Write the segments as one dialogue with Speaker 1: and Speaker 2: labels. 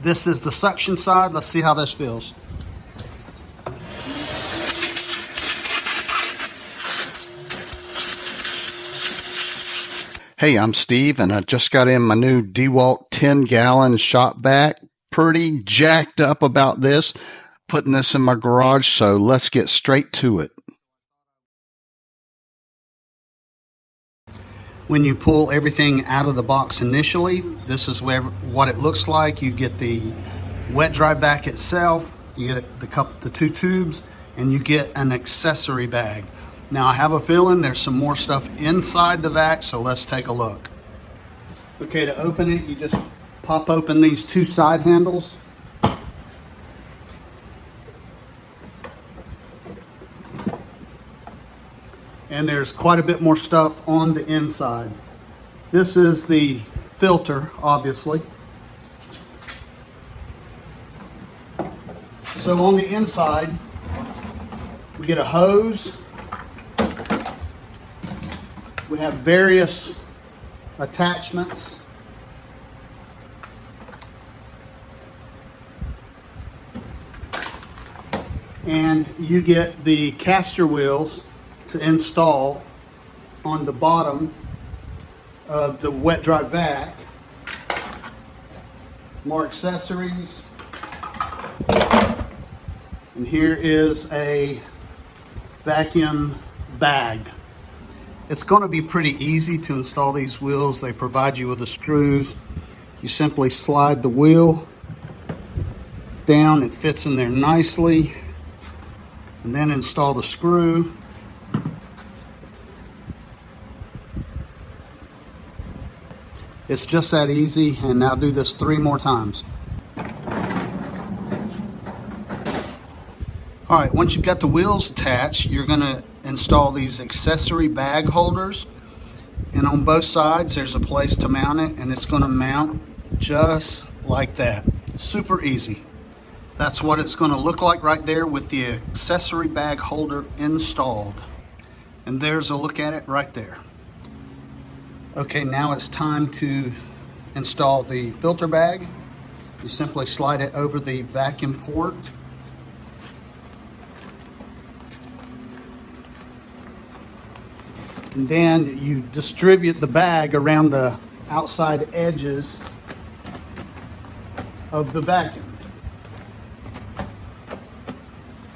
Speaker 1: This is the suction side. Let's see how this feels. Hey, I'm Steve, and I just got in my new DeWalt 10-gallon shop vac. Pretty jacked up about this, putting this in my garage, so let's get straight to it. When you pull everything out of the box initially, this is what it looks like. You get the wet dry vac itself, you get the two tubes, and you get an accessory bag. Now I have a feeling there's some more stuff inside the vac, so let's take a look. Okay, to open it, you just pop open these two side handles. And there's quite a bit more stuff on the inside. This is the filter, obviously. So on the inside, we get a hose. We have various attachments. And you get the caster wheels to install on the bottom of the wet dry vac. More accessories. And here is a vacuum bag. It's going to be pretty easy to install these wheels. They provide you with the screws. You simply slide the wheel down, it fits in there nicely, and then install the screw. It's just that easy, and now do this 3 more times. All right, once you've got the wheels attached, you're gonna install these accessory bag holders. And on both sides, there's a place to mount it, and it's gonna mount just like that. Super easy. That's what it's gonna look like right there with the accessory bag holder installed. And there's a look at it right there. Okay, now it's time to install the filter bag. You simply slide it over the vacuum port. And then you distribute the bag around the outside edges of the vacuum.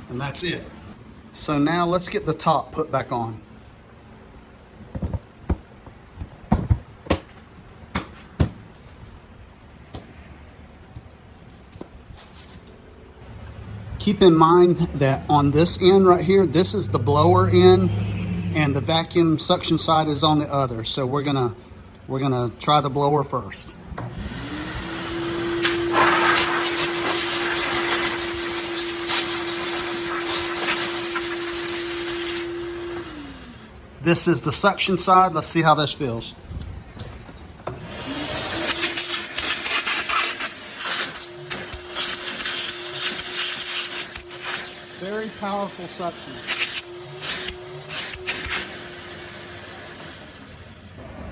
Speaker 1: And that's it. So now let's get the top put back on. Keep in mind that on this end right here, this is the blower end, and the vacuum suction side is on the other. So we're gonna try the blower first. This is the suction side. Let's see how this feels. Very powerful suction.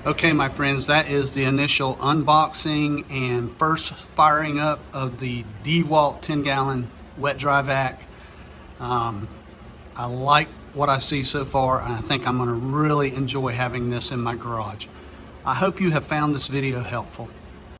Speaker 1: Okay, my friends, that is the initial unboxing and first firing up of the DeWalt 10-gallon wet dry vac. I like what I see so far, and I think I'm going to really enjoy having this in my garage. I hope you have found this video helpful.